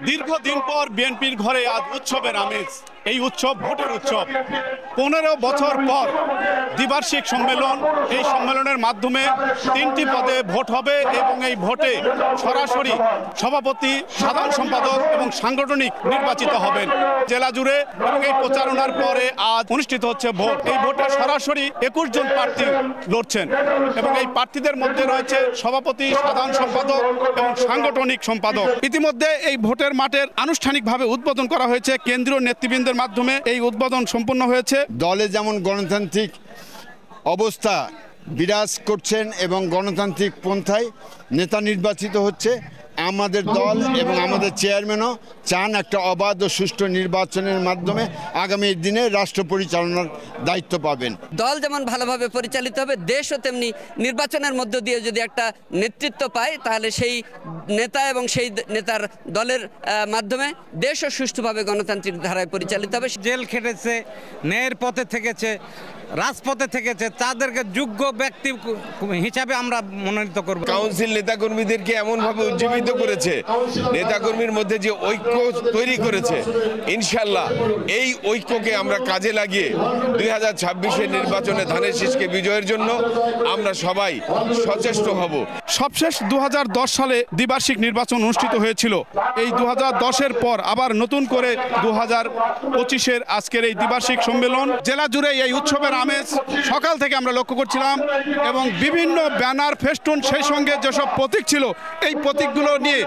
দীর্ঘদিন পর বিএনপির ঘরে আজ উৎসবের আমেজ। এই উৎসব ভোটের উৎসব। 15 বছর পর দ্বিবার্ষিক সম্মেলন। এই সম্মেলনের মাধ্যমে 3টি পদে ভোট হবে এবং এই ভোটে সরাসরি সভাপতি, সাধারণ সম্পাদক এবং সাংগঠনিক নির্বাচিত হবেন জেলা জুড়ে। এবং এই প্রচারণার পরে আজ অনুষ্ঠিত হচ্ছে ভোট। এই ভোটে সরাসরি 21 জন প্রার্থী লড়ছেন এবং এই প্রার্থীদের মধ্যে রয়েছে সভাপতি, সাধারণ সম্পাদক এবং সাংগঠনিক সম্পাদক। ইতিমধ্যে এই ভোটের মাঠের আনুষ্ঠানিকভাবে উদ্বোধন করা হয়েছে কেন্দ্রীয় নেতৃবৃন্দের মাধ্যমে। এই উদ্বোধন সম্পন্ন হয়েছে। দলে যেমন গণতান্ত্রিক অবস্থা বিরাজ করছেন এবং গণতান্ত্রিক পন্থায় নেতা নির্বাচিত হচ্ছে, আমাদের দল এবং আমাদের চেয়ারম্যানও চান একটা অবাধ ও সুষ্ঠু নির্বাচনের মাধ্যমে আগামী দিনে রাষ্ট্র পরিচালনার দায়িত্ব পাবেন। দল যেমন ভালোভাবে পরিচালিত হবে, দেশও তেমনি নির্বাচনের মধ্য দিয়ে যদি একটা নেতৃত্ব পায়, তাহলে সেই নেতা এবং সেই নেতার দলের মাধ্যমে দেশও সুষ্ঠুভাবে গণতান্ত্রিক ধারায় পরিচালিত হবে। জেল খেটেছে, ন্যায়ের পথে থেকেছে, রাজপথে থেকেছে, তাদেরকে যোগ্য ব্যক্তি হিসাবে আমরা মনোনীত করব। কাউন্সিল নেতাকর্মীদেরকে এমনভাবে উজ্জীবিত করেছে, নেতাকর্মীর মধ্যে যে ঐক্য তৈরি করেছে, ইনশাল্লাহ এই ঐক্যকে আমরা কাজে লাগিয়ে 2026-এর নির্বাচনে ধানের শীষকে বিজয়ের জন্য আমরা সবাই সচেষ্ট হব। সবশেষ 2010 সালে দ্বিবার্ষিক নির্বাচন অনুষ্ঠিত হয়েছিল। এই 2010-এর পর আবার নতুন করে 2025-এর আজকের এই দ্বিবার্ষিক সম্মেলন। জেলা জুড়ে এই উৎসবের আমেজ সকাল থেকে আমরা লক্ষ্য করছিলাম এবং বিভিন্ন ব্যানার, ফেস্টুন, সেই সঙ্গে যেসব প্রতীক ছিল, এই প্রতীকগুলো নিয়ে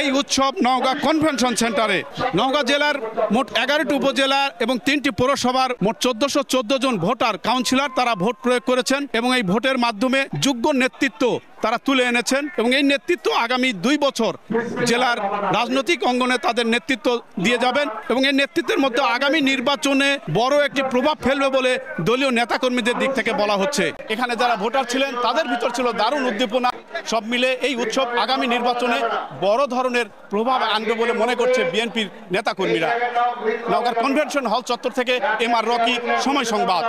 এই উৎসব নওগাঁ কনভেনশন সেন্টারে। নওগাঁ জেলার মোট 11টি উপজেলা এবং 3টি পৌরসভার মোট 1414 জন ভোটার, কাউন্সিলর, তারা ভোট প্রয়োগ করেছেন এবং এই ভোটের মাধ্যমে যোগ্য নেতৃত্ব তারা তুলে এনেছেন এবং এই নেতৃত্ব আগামী 2 বছর জেলার রাজনৈতিক অঙ্গনে তাদের নেতৃত্ব দিয়ে যাবেন এবং এই নেতৃত্বের মধ্যে আগামী নির্বাচনে বড় একটি প্রভাব ফেলবে বলে দলীয় নেতাকর্মীদের দিক থেকে বলা হচ্ছে। এখানে যারা ভোটার ছিলেন তাদের ভিতর ছিল দারুণ উদ্দীপনা। সব মিলে এই উৎসব আগামী নির্বাচনে বড় ধরনের প্রভাব আনবে বলে মনে করছে বিএনপির নেতাকর্মীরা। নওগাঁ কনভেনশন হল চত্বর থেকে MR রকি, সময় সংবাদ।